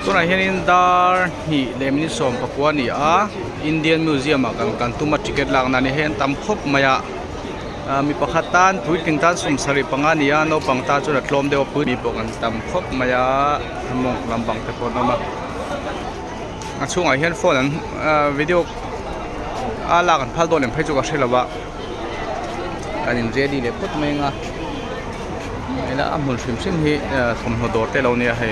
ตัวไหนเห็นดาร์ฮีเลมินิสอมปักวานี่อินเดียนมิวเซียมกันตุมาติเกตลางนั่นเห็นตำคบมายามีประคัตันทุยกินตันสมสริปังานนี่โนปังตาจุดลมเดียวพื้นมีปกันตำคบมายามองลำบังตะโกนมาช่วงไอเห็นโฟนนั้นวิดีโอลากันพัลโดนเพจก็ใช่หรือวะอันนี้เรดี้เลยพุทธเมงนี่แหละมุลชิมซิมฮีสมหัวโดดแต่เราเนี่ยให้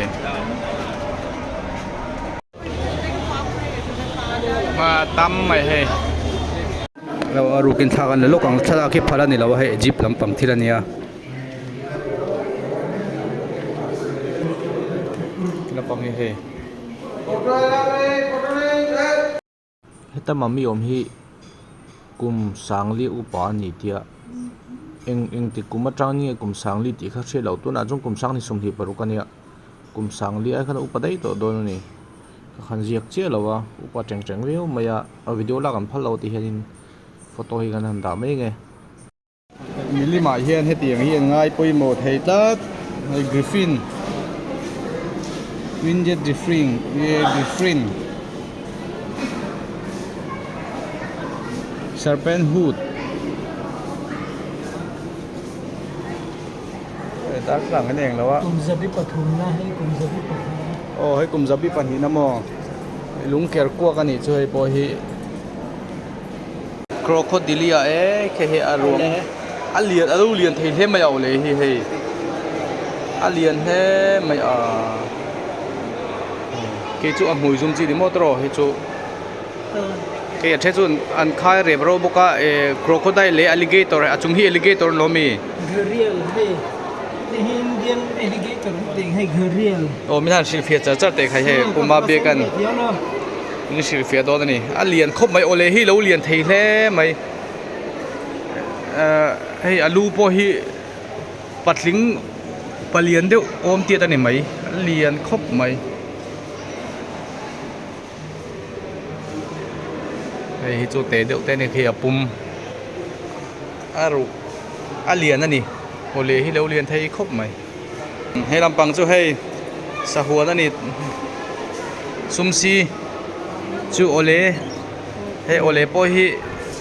มาตั้มไม่ให้เรารูกินทากันเลยลูกของชาลาคิดพารานี่เราให้จีบลำปังที่ละเนี่ยลำปังให้ให้แต่มามีอมฮีกุมสังลีอุปานิเตียเองติกุมมาจังนี่กุมสังลีติข้าเชื่อเราตัวนั้นจงกุมสังนี่สมทีปรุกันเนี่ยกุมสังลีไอ้ขณะอุปได้ตัวโดนนี่ขันเจียกเชื่อเราว่าอุปจังจังเลี้ยวมายาวิดีโอลากันพัลเราที่เห็นโฟโต้ให้กันทำตามไม่ไงมิลลิมาเฮียนให้ตีอย่างเฮียนง่ายปุยหมดให้ตัดให้กริฟฟินวินเจ็ดกริฟฟินSerpent Hood ตัดหลังกันเองแล้ววะกลุ่มซาบิปทุมนะให้กลุ่มซาบิปทุมโอ้ให้กลุ่มซาบิปันหินะมอลุงเกียร์กัวกันนี่ช่วยปอฮีโครโคดิเลียแค่เฮอารมณ์เลียนเทเทไม่เอาเลยเฮ้เลียนเฮไม่เอาเกจูอ่ะหวยซุ่มจีดิมอตรอเฮจูเกยเทจุนอันคายเรบโรบุกะโครโคไดเลอลิเกเตอร์อะจุงฮีอลิเกเตอร์โลมีเกเรียลให้ที่อินเดียนอลิเกเตอร์ติงให้เกเรียลโอ้ไม่ทันสิเฟียจัดเตะใครให้กุมมาเบียกันนี่สิเฟียโดนนี่เลียนครบไหมโอเลฮีแล้วเลียนเทเทไหมให้อลูปอฮีปัดลิงปเลียนเดียวอมเตียตันนี่ไหมเลียนครบไหมให้จูเตะเดียวเตะนี่คือปุ่มเลียนนั่นนี่โอเลฮีแล้วเลียนไทยครบไหมให้ลำปังจูให้สะหัวนั่นนี่ซุมซีจูโอเลให้โอเลปอฮี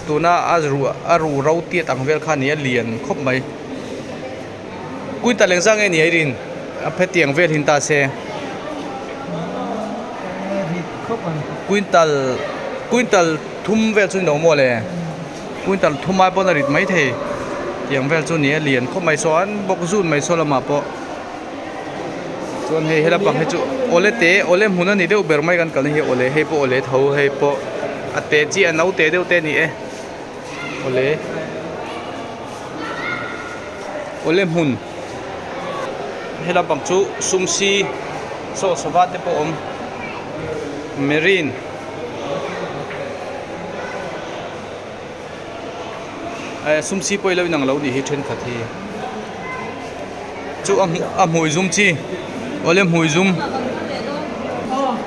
ตัวน่าอารูเราเตี้ยต่างเวลขานี้เลียนครบไหมกุยตาเล็งซังไงนี่ไอรินเพชรเตียงเวลหินตาเซกุยตาทุ่มเวลจุนหนอมัวเลยกุยตาทุ่มมาปนริดไม่เทเตียงเวลจุนนี้เลียนครบไหมซ้อนบอกจุนไม่ซ้อนละมาปอส่วนให้เราบังให้จูโอเลเตโอเลมุนันนี่เดี๋ยวเบอร์ไม่กันกันนี่โอเลให้ปอโอเลเท่าให้ปออัตเตจีอันเอาเตเดี๋ยวเตนี่โอเลมุนให้เราบังจูซุมซีโซสวัสดิ์ปอมเมรินซุมซีปอยแล้วนังเราดีให้เทรนขัดทีจูหวยซุมซีโอเลมหวยซุม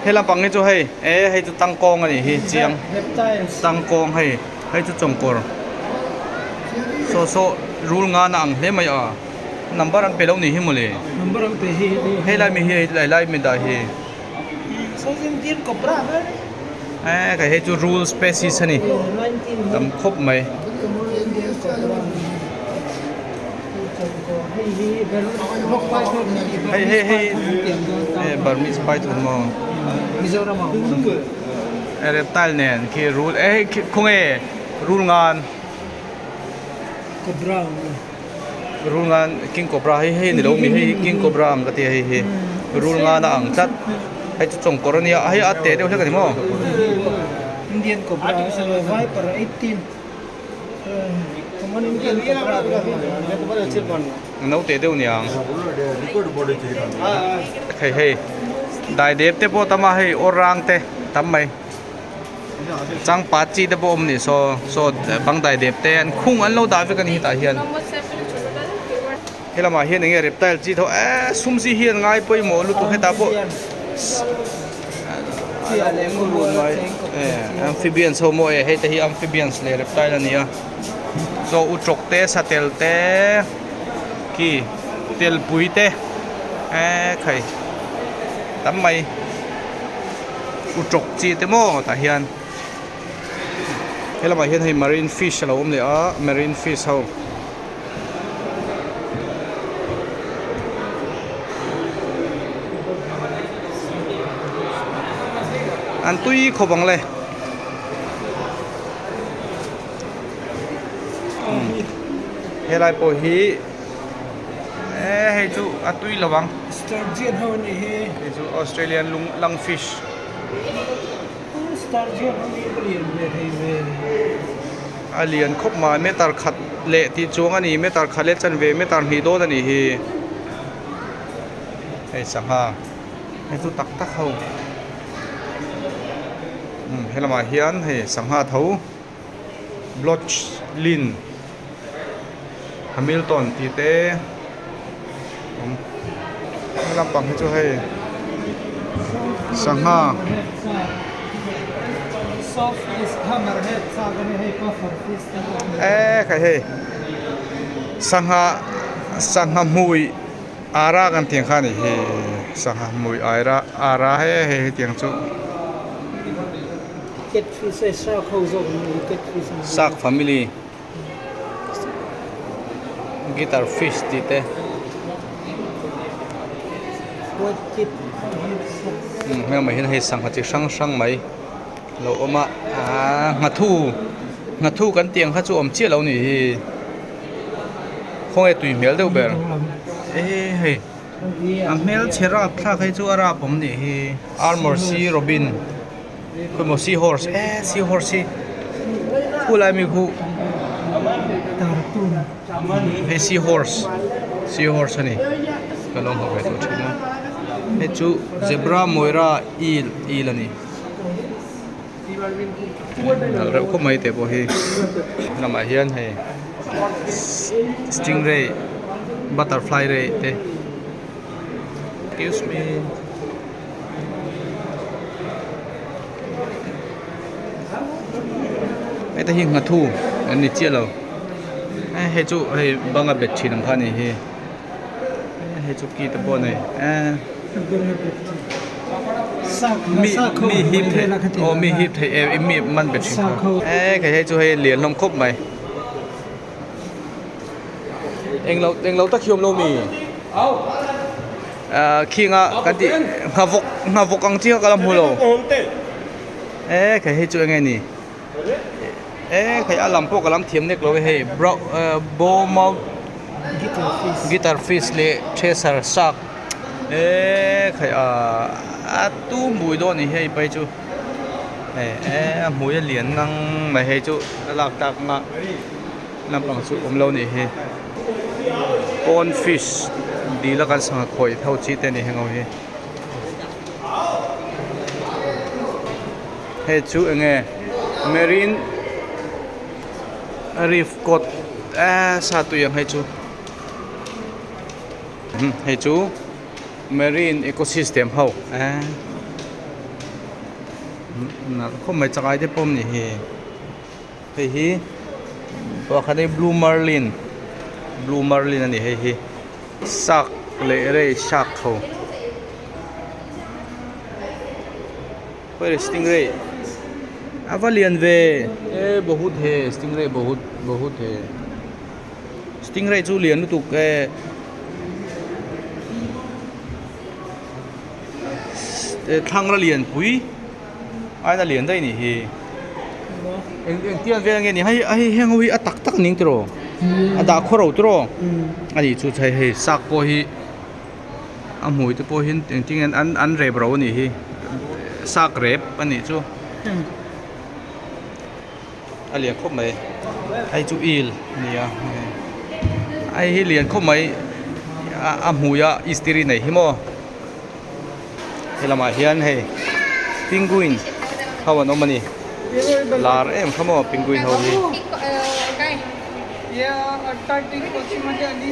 ให้ลำปังให้จูให้จูตั้งกองอันนี้ให้เจียงตั้งกองให้จูจงกอร์โซรูลงานอังให้ไม่นัมเบอร์อันเปล่านี่ให้หมดเลยให้ไล่มีไล่ไม่ได้ให้โซเซนตีนกบราใครให้จูรูลสเปซิสนี่ทำครบไหมให้บาร์มิสไปถึงมองเรปตัลเนี่ยคือรูลคงรูลงานกิ้งกบราให้นี่เรามีให้กิ้งกบรามก็ตีให้รูลงานอ่างจัดให้จุดส่งกรณีให้อัดเตะเดี๋ยวใช่กันมั้งอินเดียนกบราไว้ประมาณ18อินเดียนกบราน้องเตะเดี๋ยวเนี่ยให้ได้เด็บเตะพอทำมาให้อรังเตะทำไมจังปัจจีเตะพอมนี่โซบังได้เด็บเตะคุ้งอันเราได้ไปกันที่ตาเฮียนให้เรามาเฮียนอย่างเงี้ยเร็บเตะจีเท่าซุ่มซีเฮียนง่ายไปหมดลุตุให้ตาพอamphibians homoให้แต่ที่ amphibians เลยเร็บเตะแล้วเนี่ยโซอุจกเตะสเตลเตะกี่เตลปุยเตะใครทำไม อุจกจีเตโมตาเฮียนเฮลมาเฮียนให้ marine fish เราเนี่ยmarine fish เฮาอันตุยขบังเลยเฮลัยโปฮีให้จูอันตุยระวัง Sturgeon how ni he. ให้จูออสเตรเลียนลุงลังฟิช Sturgeon how ni brilliant ve he. อาเลียนคบมาเมตาขัดเละที่จวงอันนี้เมตาขัดเละจันเวเมตาฮีโดอันนี้ฮีให้สังหาให้จูตักตักเขาให้ละมาเฮียนให้สังหาเท้าบล็อชลินฮัมมิลตันทีเต้ให้ลำปังให้จูให้สังหา Soft is hammerhead sagane he puffer fish. ใครเฮ้สังหามุยอารากันเตียงข้านี่เฮ้สังหามุยอาราเฮ้เตียงจู Get fish is shark how zo get fish. ซากฟามิลีกิตาร์ฟิชติเต้ What get แม่มาเห็นให้สังหาจิช่างไหมเราเอามางัดทูกันเตียงข้าจูอมเชี่ยเรานี่คงไอตุยเมลเดียวเบอร์เฮ้เมลเชราพระใครจูอาราผมนี่อาร์มอร์ซีโรบินคุณมอซีฮอร์สซีฮอร์สคู่อะไรมีคู่ tartun. ซีฮอร์สนี่ก็ลองเอาไปดูทีนะเฮ้จูเซบราโมราอีลนี่เราก็ไม่แต่พอเฮนำมาเฮียนให้สติงเรย์บัตเตอร์ฟลายเรย์เต้ excuse me ไอ้ตาหิงหัดทูอันนี้เจี๊ยเราให้จูให้บังอาเบ็ดชีน้ำพันนี่ให้จูกีตะบอนนี่มีฮิปเทมีฮิปเทมีมันเบ็ดชีใครให้จูให้เหรียญลมครบไหมเองเราตะคิวเรามีขี้งะกันดิงาวกอังจีก็ลำหัวเราใครให้จูยังไงนี่ใครอาลัมพวกกำลังเทียมเด็กเราให้โบมอลกิตาร์ฟิชเล่เทสาร์ซักใครตู้มวยโดนนี่ให้ไปจูมวยเหรียญนั่งไม่ให้จูหลักตักงะลำปังสุอมเรานี่ให้ปอนฟิชดีแล้วกันสังคอยเท่าชีเตนี่ให้เราให้จูเองเมรินรีฟกดsatu yang heju marine ecosystem hau na ko mai chakai de pom ni hi ba khane blue marlin ani hi sak le re shark ho पर स्टिंगरे अवलियन वे बहुत है स्टिंगरे बहुत है स्टिंगरे जो लियन तो के thang lian pui ai na lian dai ni hi eng tian ve nge ni hai heng hui atak tak ning tro ada khoro tro ani chu chai he sak po hi amui te po hin ting an re bro ni hi sak rep ani chu alian khop mai ai chu il ni ya ai hi lian khop mai amuya istiri nei hi mo helama hian he penguin hawan omani lar em khamo penguin ho hi या अट्टाटिक पश्चिममध्ये आणि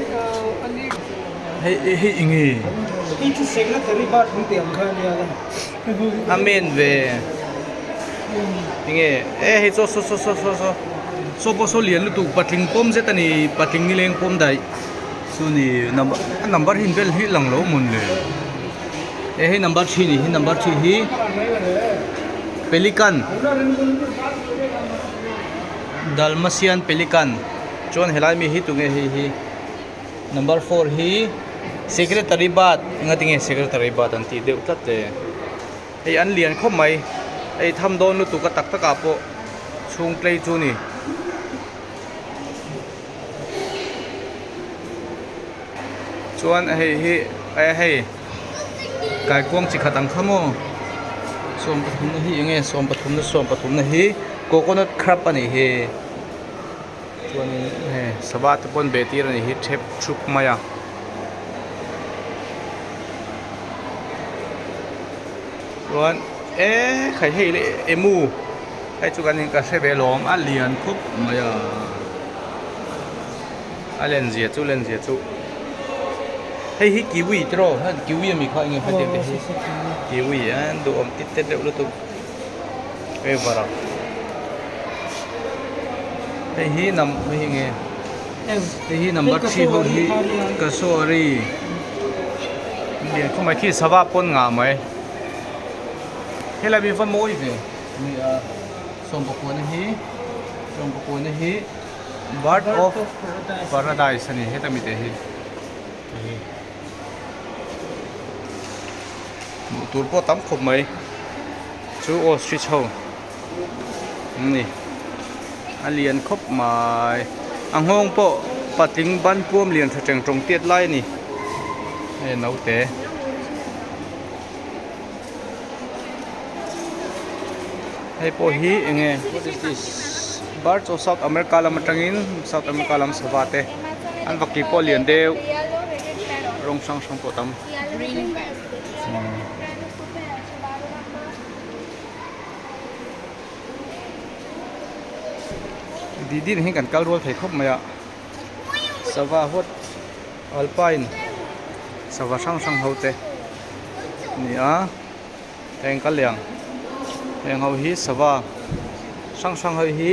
he ingi इथे सगळं तरी बात होते आमच्या याला amen ve inge he so po so lian lu tu patling pom je tani patling ni leng pom dai su ni number hin bel hi lang lo mun le he number 3 ni hi number 3 hi pelican Dalmatian pelican chuan helai mi hi tunge hi number 4 hi secretary bat ngatinge secretary bat an ti deuh tlat te ei an lian khom mai ei tham don nu tu ka tak taka po chung play chu ni chuan hei kai kwang chi khatang khamo som pathum na hi enge som pathum na hi coconut crab ani he chuan he sabat pon betir ani hi thep chup maya chuan khai hei le emu ai chu kan ka se be lom a lian khup maya a len zia chu hei hi kiwi tro han kiwi mi kha nge phate te hi kiwi an do om tit te lu tu e vara hei hi nam hi nge hei hi number 3 ho hi kasori lian khomai khi sawa pon nga mai hela bi van moi ve ni a som ko na hi bird of paradise ani heta mi te hi tur po tam khop mai chu ostrich ho ni alien khop mai anghong po pating ban puam lian thacheng tong tiet lai ni e nau te hei po hi enge what is this birds of South America lam atangin South America lam sabate an vaki po lian deu rong sang po tam green didin hi kan kalrol thei khop maya sawa hot alpine sawa sang hote ni a teng kalyang teng ho hi sawa sang ho hi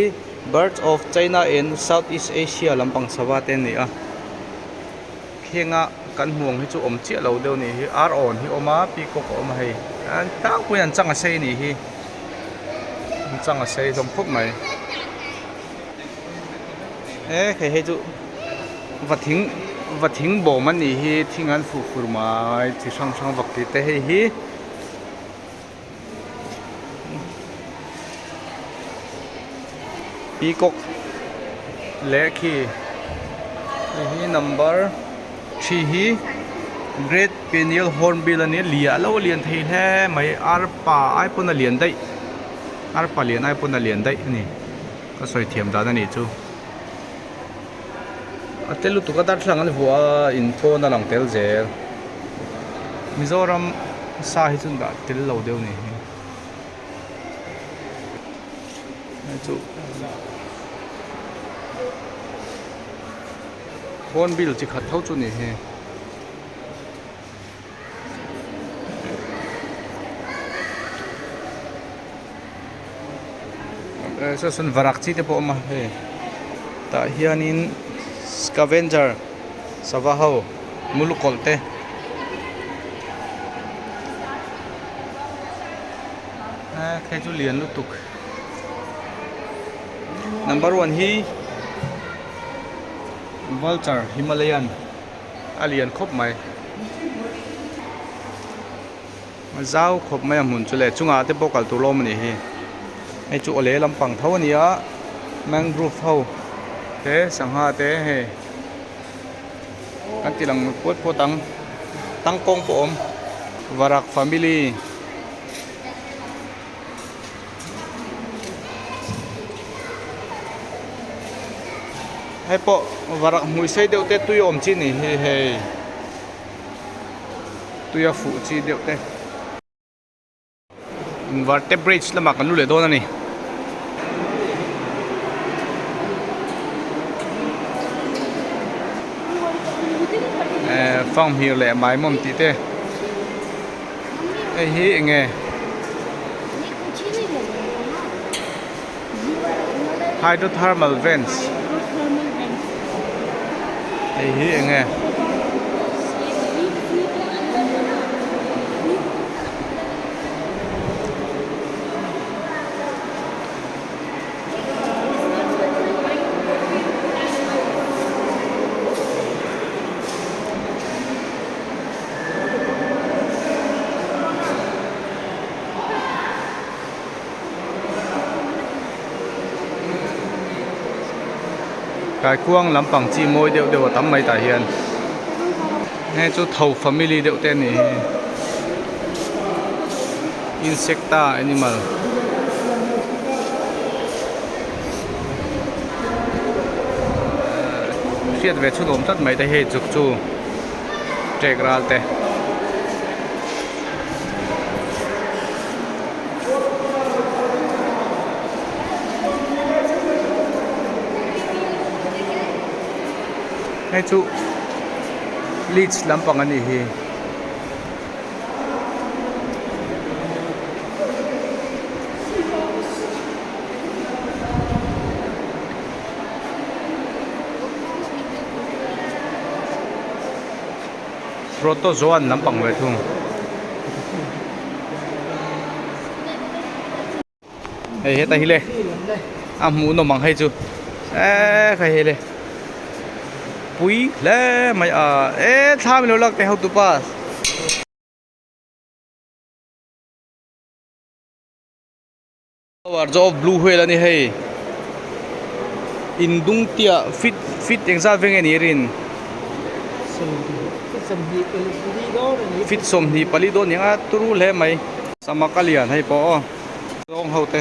birds of China and Southeast Asia lampang sawa te ni a khenga kan huang hi chu om chi lo deu ni hi ar on hi oma peacock om hei an tang pu an changa sei ni hi changa sei dom khop mai khai hei chu vathing bo man ni hi thingan fur mai chi sang vakti te hei hi peacock le khi hi number 3 hi great pineal hornbill ani lia lo lian thei he mai arpa ai puna lian dai arpa lian ai puna lian dai ani ka soi thiam da na ni chu atelu tu ka dar thlang an huwa info na lang tel zel Mizoram sa hi chun da tel lo deu ni chu hornbill chi khat thau chu ni he so sun varak chi te po ma he ta hianin scavenger sawaho mulukolte khai chu lian lutuk number 1 hi vulture Himalayan alien khop mai mazau khop mai mun chule chunga te pokal tu lom ni hi ai chu ole lampang thau ania mangrove ho te sangha te he kan tilang pot potang tangkong po om varak family hai po varak mui sei deu te tu yom chi ni he tu ya fu chi deu te invertebrates lama kan lu le don ani phong hiểu lẽ máy mồm tí tê ai hi nghe hydrothermal vents ai hi nghe กายกวางลำปังจีมวยเดี๋ยวตั้มไม่ตายเฮียนให้จุดเท่า family เดี๋ยวเต้นนี่ insecta animalเสียดเวชุดอมตัดไม่ได้ให้จุกจูเจกราลเตให้จุลีชลำปังอันนี้ฮีโปรโตโซนลำปังเวทุงเฮ้ยตาฮิเลอ่ะหมูนมังให้จูใครเฮเลปุยเล่ไม่ถ้าไม่รู้ลักแต่เขาตุปัสว่าจอบบลูเฮลันนี่ให้อินดุงเตียฟิตเองซาเวงเงี้ยรินฟิตสมดีปลีโดนยังตุรุเล่ไหมสมัครเลียนให้ปอลองเขาเตะ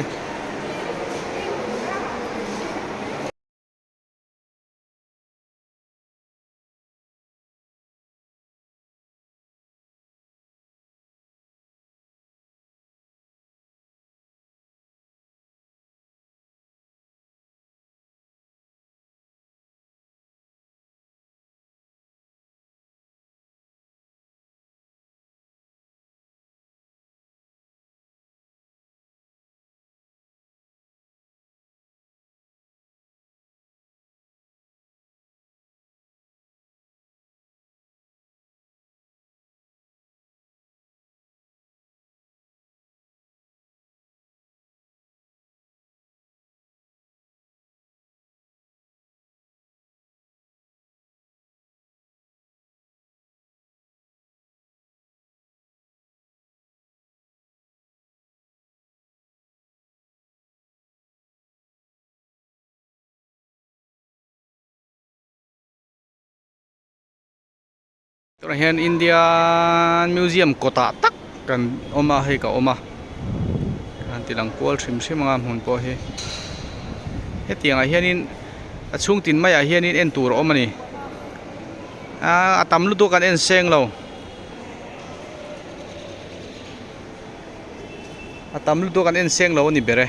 ตัวเห็นอินเดียมิวเซียมโกตาตักกันออกมาให้กับออกมาการติลังกัวชิมชิมงามหุ่นปอเฮเฮ็ดยังไงเฮียนี่ช่วงตินไม่เฮียนี่เอ็นตัวออกมานี่ตำลุตัวกันเอ็นเซงเราตำลุตัวกันเอ็นเซงเรานี่เบร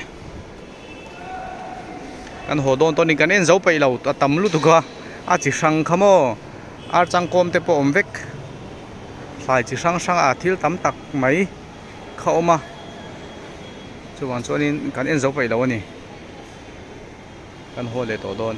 กันหัวโดนตัวนี้กันเอ็นเจ้าไปเราตำลุตัวก็จิสังขโมอาจังคมเตปอมเวกสายจิสังอาทิลตำตักไหมเข้ามาส่วนนี้กันเอ็นเจ้าไปแล้วนี่กันหัวเลยตัวโดน